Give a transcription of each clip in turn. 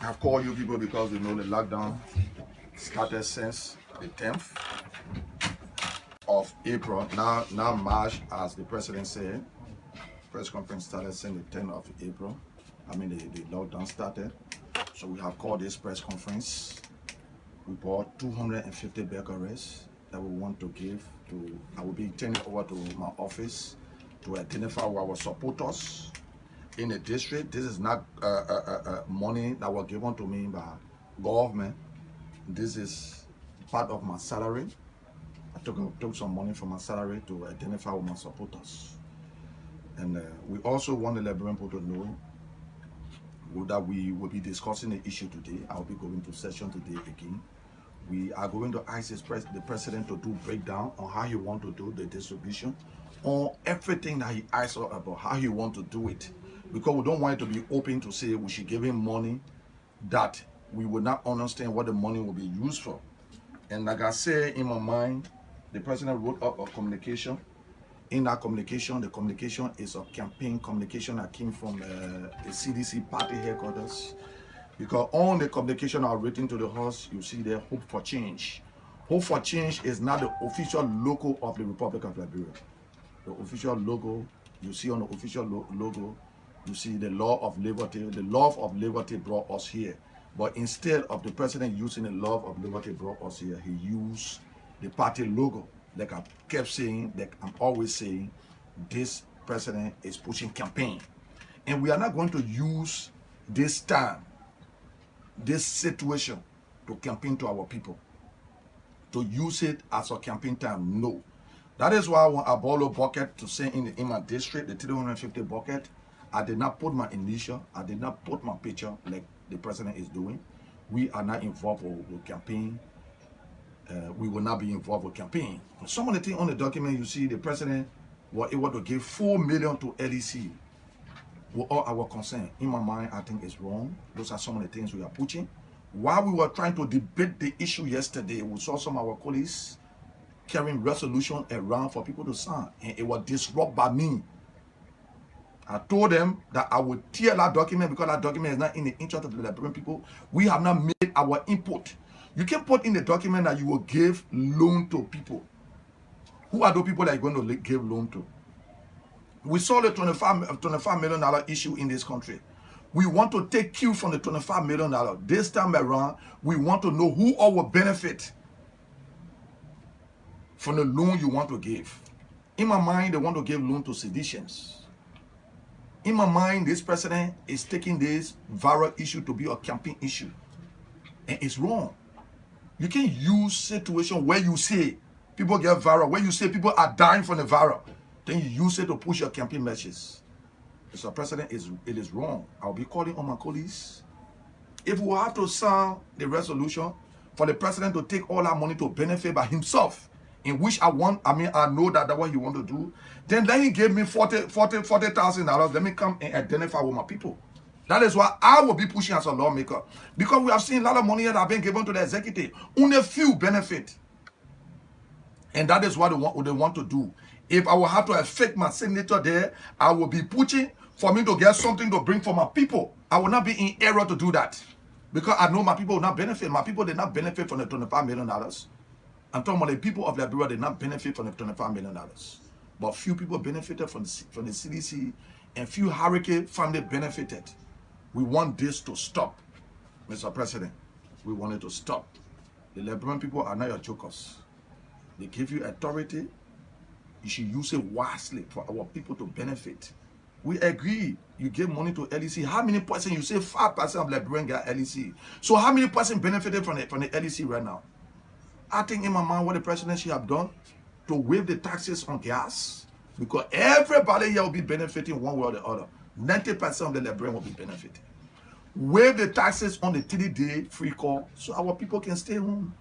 I've called you people because we know the lockdown started since the 10th of April. Now March, as the president said. Press conference started since the 10th of April. I mean, the lockdown started. So we have called this press conference. We bought 250 becquerels that we want to give to, I will be turning over to my office to identify our supporters in the district. This is not money that was given to me by government. This is part of my salary. I took some money from my salary to identify with my supporters. And we also want the Liberian people to know that we will be discussing the issue today. I'll be going to session today again. We are going to ask the president to do breakdown on how he want to do the distribution, on everything that he asked about how he want to do it. Because we don't want it to be open to say we should give him money that we will not understand what the money will be used for. And like I said in my mind, the president wrote up a communication. In that communication, the communication is a campaign communication that came from the CDC party headquarters. Because on the communication are written to the House, you see there, hope for change. Hope for change is not the official logo of the Republic of Liberia. The official logo, you see on the official logo, you see the law of liberty. The love of liberty brought us here. But instead of the president using the love of liberty brought us here, he used the party logo. Like I kept saying, like I'm always saying, this president is pushing campaign. And we are not going to use this time, this situation, to campaign to our people. To use it as a campaign time, no. That is why I want a bolo bucket to send in my district, the 350 bucket. I did not put my initial, I did not put my picture like the president is doing. We are not involved with campaign. We will not be involved with campaign. Some of the things on the document, you see the president was able to give 4 million to LEC with all our concern. In my mind, I think it's wrong. Those are some of the things we are pushing. While we were trying to debate the issue yesterday, we saw some of our colleagues carrying resolution around for people to sign, and it was disrupted by me. I told them that I would tear that document because that document is not in the interest of the Liberian people. We have not made our input. You can put in the document that you will give loan to people. Who are those people that you're going to give loan to? We saw the $25 million issue in this country. We want to take cue from the $25 million. This time around, we want to know who all will benefit from the loan you want to give. In my mind, they want to give loan to seditions. In my mind, this president is taking this viral issue to be a campaign issue. And it's wrong. You can use situation where you say people get viral, where you say people are dying from the viral, then you use it to push your campaign messages. Mr. President, it is wrong. I'll be calling on my colleagues. If we have to sign the resolution for the president to take all our money to benefit by himself, in which I know that that's what he want to do, then let him give me $40,000. Let me come and identify with my people. That is why I will be pushing as a lawmaker. Because we have seen a lot of money that have been given to the executive. Only a few benefit. And that is what they want to do. If I will have to affect my signature there, I will be pushing for me to get something to bring for my people. I will not be in error to do that. Because I know my people will not benefit. My people did not benefit from the $25 million. I'm talking about the people of Liberia did not benefit from the $25 million. But few people benefited from the CDC, and few hurricane family benefited. We want this to stop, Mr. President. We want it to stop. The Liberian people are not your jokers. They give you authority. You should use it wisely for our people to benefit. We agree. You give money to LEC. How many percent? You say 5% of Liberian get LEC. So how many percent benefited from the LEC right now? I think in my mind what the president should have done to waive the taxes on gas, because everybody here will be benefiting one way or the other. 90% of the Liberian will be benefiting. Waive the taxes on the 3-day free call so our people can stay home.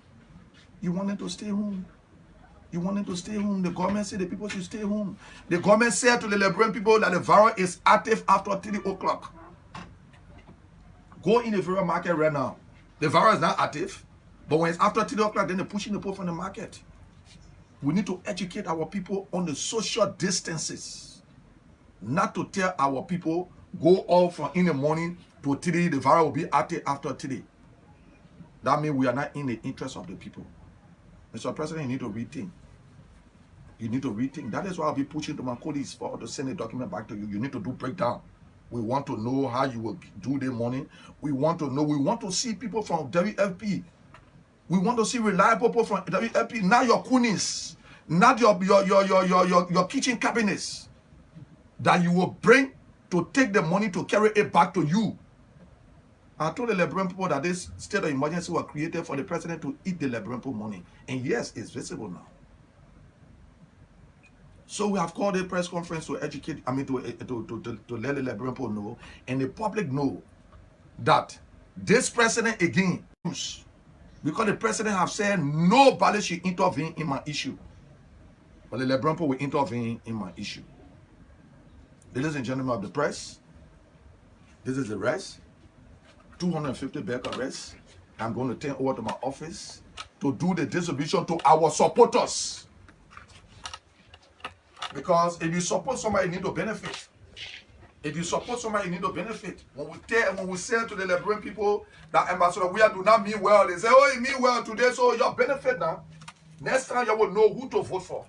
You want them to stay home. You want them to stay home. The government said the people should stay home. The government said to the Liberian people that the virus is active after 3 o'clock. Go in the Vera market right now. The virus is not active, but when it's after 3 o'clock, then they're pushing the people from the market. We need to educate our people on the social distances. Not to tell our people, go off in the morning to 3, the virus will be active after 3. That means we are not in the interest of the people. Mr. President, you need to rethink. You need to rethink. That is why I'll be pushing to my colleagues for to send a document back to you. You need to do breakdown. We want to know how you will do the money. We want to know. We want to see people from WFP. We want to see reliable people from WFP. Not your coonies, not your kitchen cabinets that you will bring to take the money to carry it back to you. I told the Liberian people that this state of emergency was created for the president to eat the Liberian people money. And yes, it's visible now. So we have called a press conference to educate, to let the Liberian people know, and the public know that this president again, because the president have said nobody should intervene in my issue. But the Liberian people will intervene in my issue. Ladies and gentlemen of the press, this is the rest. 250 bag arrests. I'm going to turn over to my office to do the distribution to our supporters. Because if you support somebody, you need to benefit. If you support somebody, you need to benefit. When we say to the Liberian people that Ambassador Weah do not mean well, they say, oh, you mean well today, so you benefit now. Next time you will know who to vote for.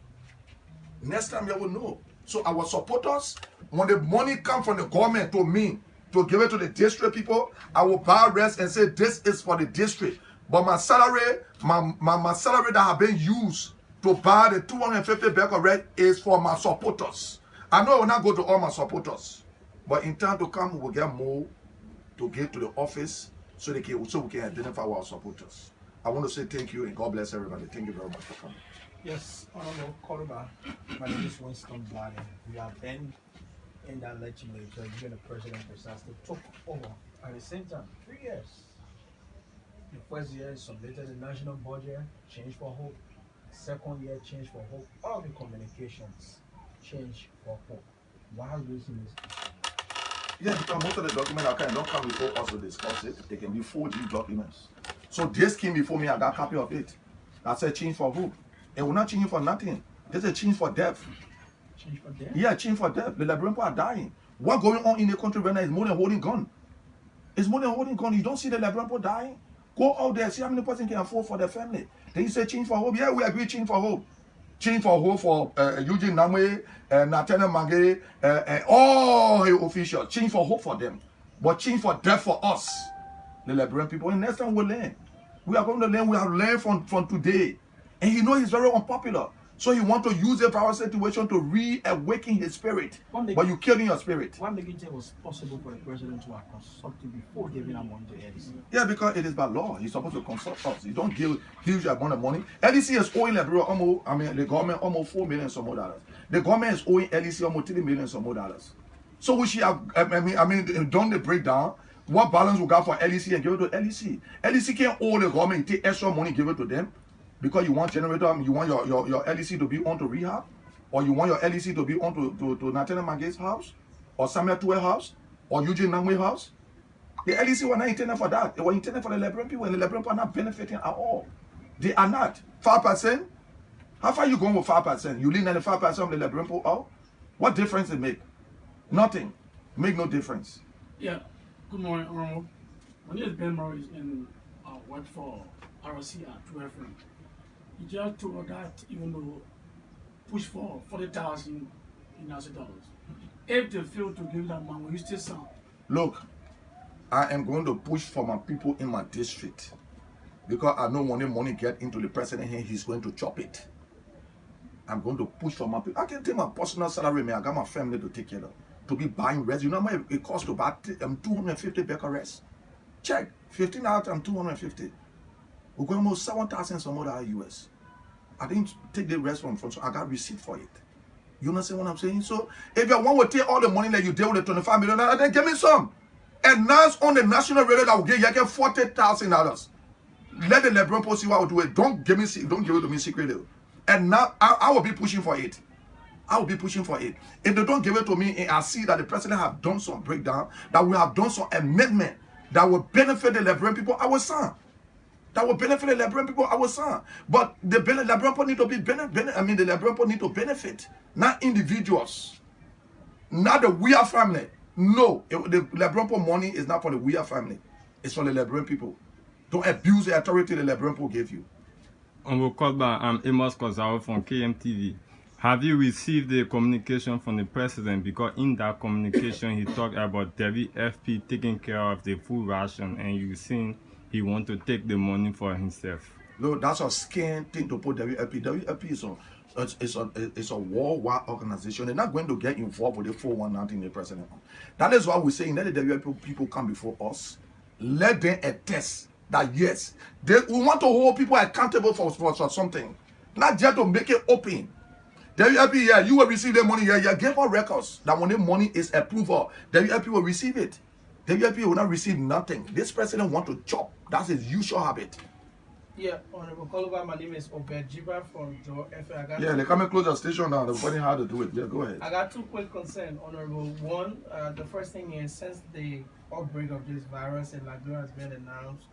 Next time you will know. So our supporters, when the money comes from the government to me, to give it to the district people, I will buy rest and say this is for the district. But my salary, my salary that have been used to buy the 250 bag of rest is for my supporters. I know it will not go to all my supporters, but in time to come, we will get more to give to the office so we can identify our supporters. I want to say thank you and God bless everybody. Thank you very much for coming. Yes, Honorable Koruma, my name is Winston Bladden. We have been in that legislature, even the president precisely took over at the same time, 3 years. The first year submitted the national budget, Change for Hope. Second year, Change for Hope. All the communications, Change for Hope. Why using this? Yeah, because most of the documents don't come before us to discuss it. They can be forged documents. So this came before me, I got a copy of it. I said Change for Hope. It will not change for nothing. There's a change for death. Change for death? Yeah, change for death. The Liberian people are dying. What going on in the country right now is more than holding gun. It's more than holding gun. You don't see the Liberian people dying. Go out there, see how many person can afford for their family. Then you say Change for Hope. Yeah, we agree, Change for Hope. Change for Hope for Eugene Namwe, Natana Mange, and all the officials. Change for Hope for them. But change for death for us, the Liberian people. And next time we'll learn. We are going to learn. We have learned from today. And he knows he's very unpopular. So he wants to use the power situation to reawaken his spirit. But you killed in your spirit. Why make it was possible for the president to have consulted before giving amount to LEC? Yeah, because it is by law. He's supposed to consult us. You don't give huge amount of money. LEC is owing Liberia almost, the government almost $4 million some more dollars. The government is owing LEC almost $3 million some more dollars. So we should have, done the breakdown. What balance we got for LEC and give it to LEC. LEC can't owe the government, take extra money, give it to them. Because you want generator, you want your LEC to be on to rehab, or you want your LEC to be on to Natana Mange's house, or Samuel Tuwe house, or Eugene Namwe house. The LEC were not intended for that. They were intended for the Liberian people, and the Liberian people are not benefiting at all. They are not. 5%? How far are you going with 5%? You lean 95% of the Liberian people out? What difference it make? Nothing. Make no difference. Yeah. Good morning, Honorable. My name is Ben Morris and work for ROC at 2FM. He just told that even though push for 40,000 in US dollars. If they fail to give that money, will you still sound? Look, I am going to push for my people in my district. Because I know when money get into the president here, he's going to chop it. I'm going to push for my people. I can take my personal salary, man. I got my family to take care of. To be buying rest. You know how much it costs to buy 250 Becker rest? Check. 15 out and 250. We're going almost 7,000 some other US. I didn't take the rest from so I got receipt for it. You understand what I'm saying? So if you want to take all the money that you deal with the 25 million, then give me some. And now it's on the national radio that will get you get $40,000. Let the Liberian people see what I will do it. Don't give it to me secretly. And now I will be pushing for it. I will be pushing for it. If they don't give it to me and I see that the president have done some breakdown, that we have done some amendment that will benefit the Liberian people, I will sign. That will benefit the Liberian people, I will sign. But the Liberian people need to be the Liberian people need to benefit, not individuals, not the Weah family. No, the Lebron money is not for the Weah family. It's for the Lebron people. Don't abuse the authority the Lebron people gave you. Honorable Kodba, I'm Amos Kozao from KMTV. Have you received the communication from the president? Because in that communication, he talked about WFP taking care of the food ration, and you seen he want to take the money for himself. No, that's a scam thing to put WFP. WFP is a worldwide organization. They're not going to get involved with the 419 the president. That is why we're saying let the WFP people come before us. Let them attest that yes, we want to hold people accountable for something. Not just to make it open. WFP, yeah, you will receive the money. Yeah, give us records that when the money is approved, WFP will receive it. WFP will not receive nothing. This president want to chop. That's his usual habit. Yeah, Honorable Koluba, my name is Obed Jiba from Joe FM. Yeah, they come and close the station now. They're funny how to do it. Yeah, go ahead. I got two quick concerns, Honorable. One, the first thing is since the outbreak of this virus in Liberia has been announced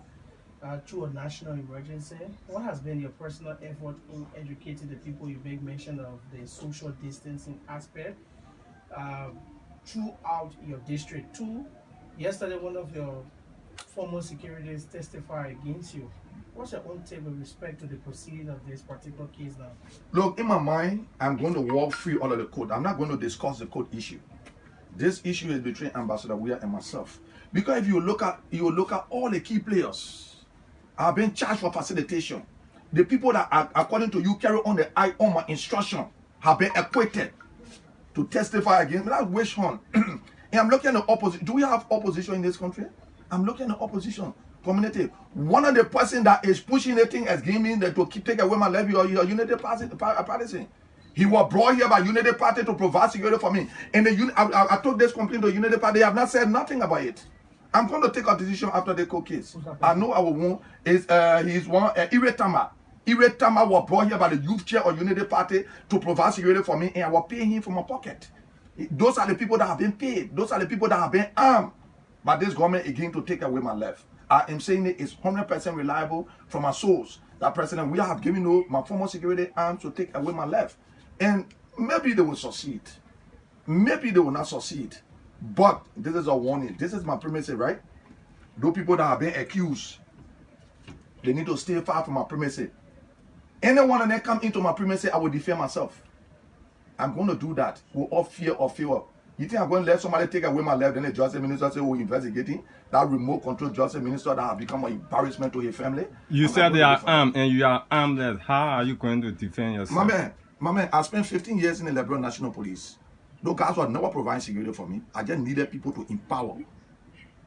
through a national emergency, what has been your personal effort in educating the people? You make mention of the social distancing aspect throughout your district. Two, yesterday one of your former securities testified against you. What's your own take with respect to the proceeding of this particular case now? Look, in my mind, I'm going to walk through all of the code. I'm not going to discuss the code issue. This issue is between Ambassador Weah and myself. Because if you look at all the key players are being charged for facilitation. The people that are, according to you, carry on the IOMA instruction have been acquitted to testify against me. That's wish hunt. And I'm looking at the opposition. Do we have opposition in this country? I'm looking at the opposition community. One of the person that is pushing the thing as giving to take away my levy or your unity party. He was brought here by Unity Party to provide security for me. And I took this complaint to Unity Party. They have not said nothing about it. I'm going to take a decision after the court case. I know our one is he's one Iretama. Iretama was brought here by the youth chair of Unity Party to provide security for me, and I was paying him from my pocket. Those are the people that have been paid. Those are the people that have been armed by this government again to take away my life. I am saying it is 100% reliable from my source. That president, we have given my former security arms to take away my life. And maybe they will succeed. Maybe they will not succeed. But this is a warning. This is my premises, right? Those people that have been accused, they need to stay far from my premises. Anyone that come into my premises, I will defend myself. I'm going to do that with all fear of favor. You think I'm going to let somebody take away my life, then the justice minister say, we're investigating that remote control justice minister that have become an embarrassment to his family? You said they are armed and you are armed. How are you going to defend yourself? My man, I spent 15 years in the Liberia National Police. Those guys were never providing security for me. I just needed people to empower.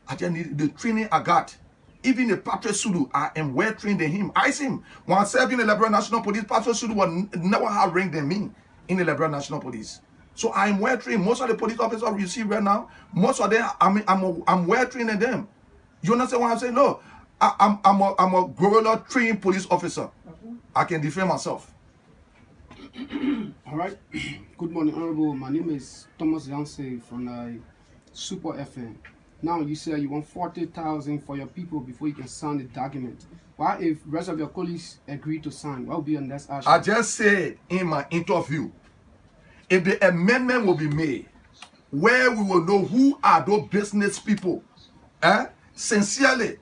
I just needed the training I got. Even the Patrick Sulu, I am well trained in him. I see him. When I served in the Liberia National Police, Patrick Sulu was never higher ranked than me in the Liberia National Police. So I am well trained. Most of the police officers you see right now, most of them, I'm well trained in them. You understand what I'm saying? No, I'm a gorilla trained police officer. I can defend myself. All right. Good morning, Honorable. My name is Thomas Yancey from Super FM. Now you say you want 40,000 for your people before you can sign the document. Why, if rest of your colleagues agree to sign, what will be your next action? I just said in my interview, if the amendment will be made, where we will know who are those business people, sincerely,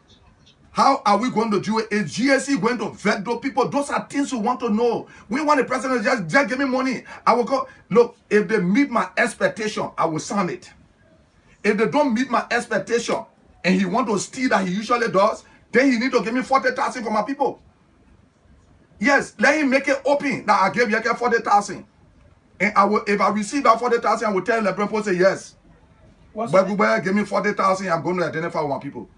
how are we going to do it? Is GSC going to vet those people? Those are things we want to know. We want the president to just give me money. I will go. Look, if they meet my expectation, I will sign it. If they don't meet my expectation and he want to steal that he usually does, then he need to give me 40,000 for my people. Yes, let him make it open that I gave you 40,000. And I will, if I receive that 40,000, I will tell the people, say yes. But give me 40,000, I'm going to identify with my people.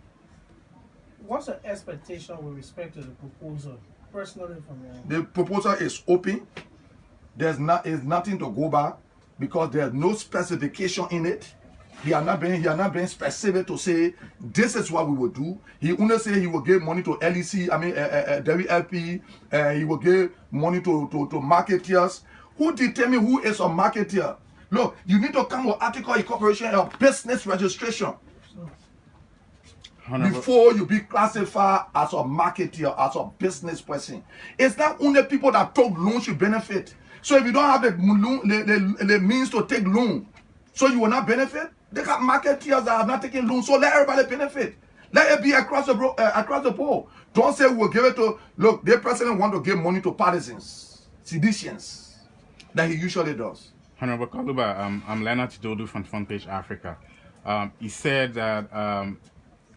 What's the expectation with respect to the proposal? Personally, from you? The proposal is open. There's nothing to go by because there's no specification in it. He are not being specific to say this is what we will do. He only say he will give money to LEC, WLP, he will give money to marketeers. Who determine who is a marketeer? Look, you need to come with article incorporation of business registration before you be classified as a marketeer, as a business person. It's not only people that took loans should benefit. So if you don't have the means to take loan, so you will not benefit. They got marketeers that have not taken loans, so let everybody benefit. Let it be across the board. Don't say we'll give it to, look, the president want to give money to partisans, seditions, that he usually does. Honorable Kaluba, I'm Leonard Dodu from Front Page Africa. He said that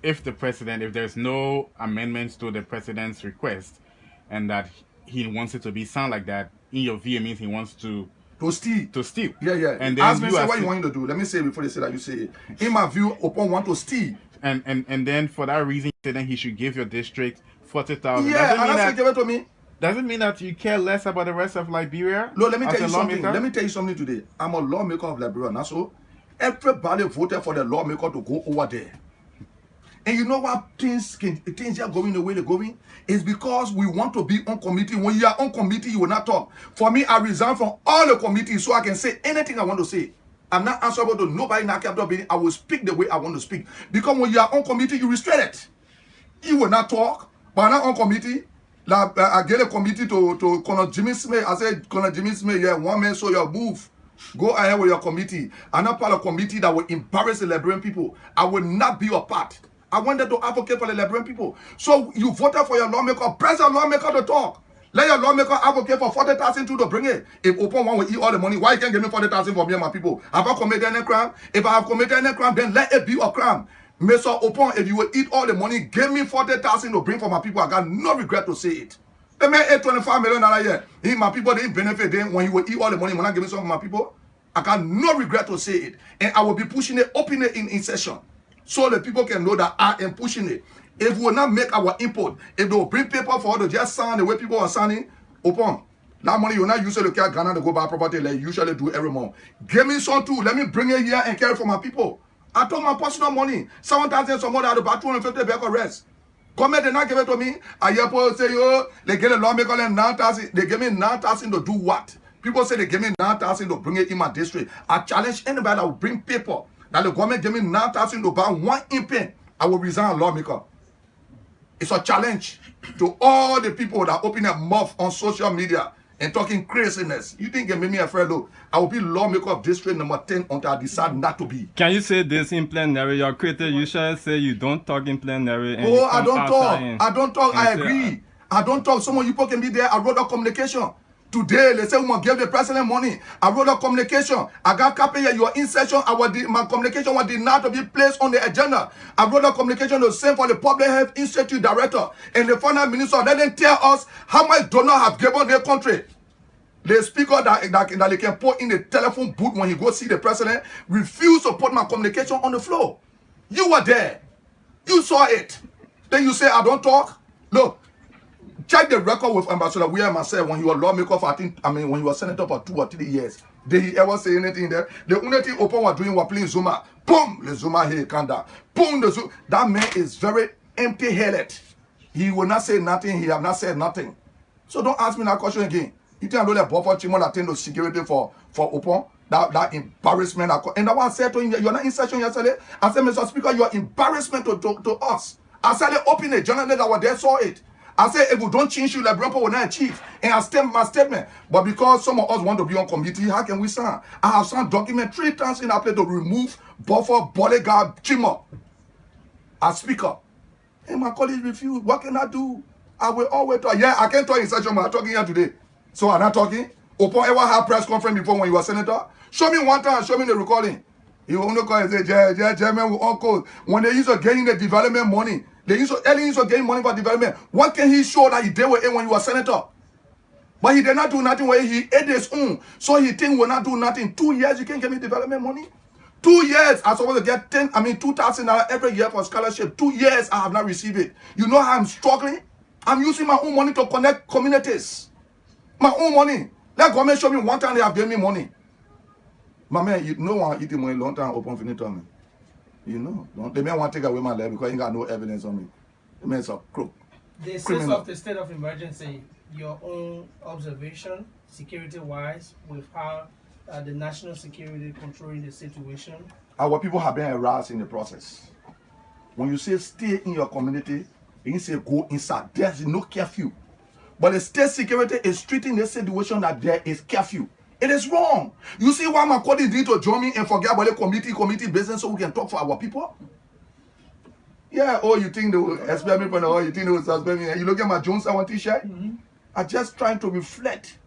if there's no amendments to the president's request, and that he wants it to be sound like that, in your view, it means he wants to steal. Yeah. And then ask me, say what you want him to do. Let me say it before they say that you say it. In my view, Opon want to steal. And then for that reason, then he should give your district 40,000. Yeah, and that's give it to me. Does it mean that you care less about the rest of Liberia? No, let me tell you something. Let me tell you something today. I'm a lawmaker of Liberia, and so everybody voted for the lawmaker to go over there. And you know what things are going the way they're going? It's because we want to be on committee. When you are on committee, you will not talk. For me, I resign from all the committees so I can say anything I want to say. I'm not answerable to nobody in that capital building. I will speak the way I want to speak. Because when you are on committee, you restrain it. You will not talk. But I'm not on committee. Like, I get a committee to Colonel Jimmy Smith. I said, Colonel Jimmy Smith, yeah, one man, so your move. Go ahead with your committee. I'm not part of a committee that will embarrass the Liberian people. I will not be a part. I wanted to advocate for the Liberian people. So you voted for your lawmaker. Press your lawmaker to talk. Let your lawmaker advocate for 40,000 to bring it. If Opon one will eat all the money, why you can't give me 40,000 for me and my people? Have I committed any crime? If I have committed any crime, then let it be a crime. Mr. Opon, if you will eat all the money, give me 40,000 to bring for my people. I got no regret to say it. They made $25 million a year. My people didn't benefit. Then when he will eat all the money, when I give me some of my people, I got no regret to say it. And I will be pushing it, opening it in session. So the people can know that I am pushing it. If we will not make our input, if they will bring paper for us to just sign the way people are signing, Opon, that money you will not use it to carry Ghana to go buy property like you usually do every month. Give me some too. Let me bring it here and carry it for my people. I took my personal money. 7,000 some more out about 250 back or rest. Come here, they not give it to me. I hear people say, yo, they get a lawmaker and 9,000. They give me 9,000 to do what? People say they give me 9,000 to bring it in my district. I challenge anybody that will bring paper that the government give me 9,000 to buy one pen. I will resign lawmaker. It's a challenge to all the people that open their mouth on social media and talking craziness. You think you make me a fellow? I will be lawmaker of district number 10 until I decide not to be. Can you say this in plenary? Your creator usually say you don't talk in plenary. And I don't talk. I don't talk. I agree. I don't talk. Some of you people can be there. I wrote a communication. Today, they say we must give the president money. I wrote a communication. I got copy here. Your insertion, my communication was denied to be placed on the agenda. I wrote a communication to send for the Public Health Institute director and the finance minister. Let them tell us how much donors have given their country. The speaker that they can put in the telephone booth when he goes see the president refused to put my communication on the floor. You were there. You saw it. Then you say I don't talk. Look. Check the record with Ambassador William myself when he was lawmaker for when he was senator for 2 or 3 years. Did he ever say anything there? The only thing Opon was doing was playing Zuma. Boom! The Zuma here can down. Boom! The Zuma. That man is very empty-headed. He will not say nothing. He have not said nothing. So don't ask me that question again. You think I know that Buffer Chimo attend to security for Opon? That embarrassment. And that one I said to him, you're not in session yesterday. I said, Mr. Speaker, you're embarrassment to us. I said, open it. Journalists that were there saw it. I said, if we don't change you, Liberian people will not achieve. And I stamp my statement. But because some of us want to be on committee, how can we sign? I have signed document 3 times in our place to remove Buffer, Bodyguard, Chimo as speaker. And my colleagues refuse. What can I do? I will always talk. Yeah, I can't talk in session, but I'm talking here today. So I'm not talking. Opon ever had press conference before when you were senator? Show me one time, show me the recording. You only call and say, German with uncle. When they used to getting the development money, they used to getting money for development. What can he show that he did with it when he was senator? But he did not do nothing where he ate his own. So he think will not do nothing. 2 years, you can't give me development money? 2 years, I'm supposed to get 2,000 every year for scholarship. 2 years, I have not received it. You know how I'm struggling? I'm using my own money to connect communities. My own money. Let government show me one time they have given me money. My man, you know I eat the money long time open finito me. You know. They may want to take away my life because he got no evidence on me. The man's a crook. The sense of the state of emergency, your own observation, security-wise, with how the national security controlling the situation? Our people have been harassed in the process. When you say stay in your community, you say go inside. There's no curfew. But the state security is treating the situation that there is curfew. It is wrong. You see why my colleagues need to join me and forget about the committee business so we can talk for our people? Yeah, oh, you think they will expel me from the you think they will suspend me? You look at my Jonestown t-shirt? I'm just trying to reflect.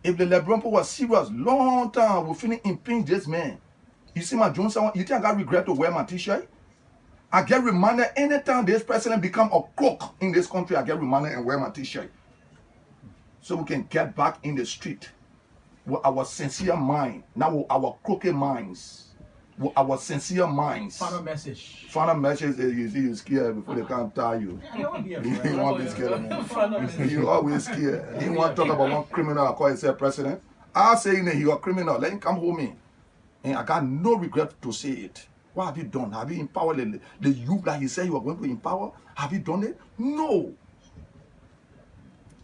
If the LeBron was serious, long time, we finish impinge this man. You see my Jonestown, you think I got regret to wear my t-shirt? I get reminded anytime this president become a crook in this country, I get reminded and wear my t-shirt. So we can get back in the street with our sincere mind, not with our crooked minds. With our sincere minds. Final message. Final message is you see you scared before they can't tie you. You won't be You afraid. won't be scared, man. Final message. You always scared. He want to talk about one criminal I call himself president. I say he a criminal. Let him come home in. And I got no regret to say it. What have you done? Have you empowered the youth that he said you were going to empower? Have you done it? No.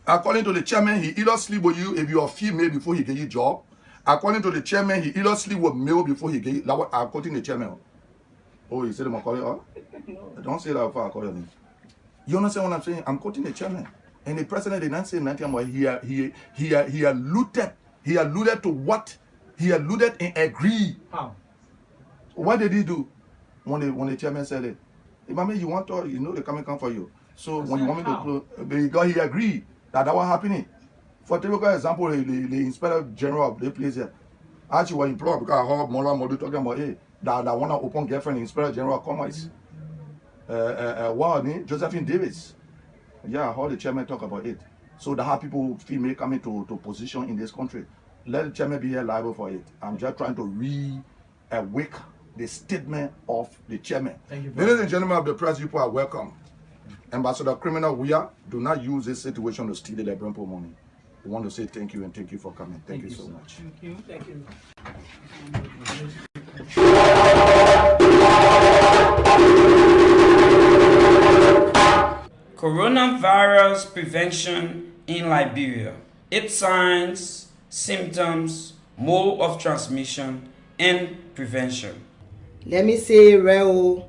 According to the chairman, he either sleep with you if you are female before he get you job. According to the chairman, he either sleep with male before he get you. Like what according to the chairman. Oh, you said I'm calling her? Don't say that before I call your name. You understand what I'm saying? I'm quoting the chairman. And the president did not say nothing about he alluded to what he alluded and agreed. How? What did he do when the chairman said it? If I mean you want to, you know they come for you. So when you want me to close, because he agreed that was happening. For typical example, the inspector general of the place here, actually was employed because I heard Mola Modu talking about that one open girlfriend, the inspector general of commerce. Josephine Davis. Yeah, I heard the chairman talk about it. So that how people female coming to position in this country. Let the chairman be held liable for it. I'm just trying to re-awake the statement of the chairman. Thank you. Ladies and gentlemen of the press, you are welcome. Ambassador Criminal, do not use this situation to steal the LeBron money. We want to say thank you and thank you for coming. Thank you so much. Thank you. Thank you. Coronavirus prevention in Liberia. Its signs, symptoms, mode of transmission, and prevention. Let me say, Reo,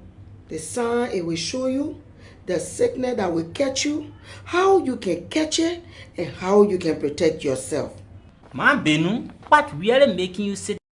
the sign it will show you the sickness that will catch you, how you can catch it, and how you can protect yourself. Man Benu, what really making you sit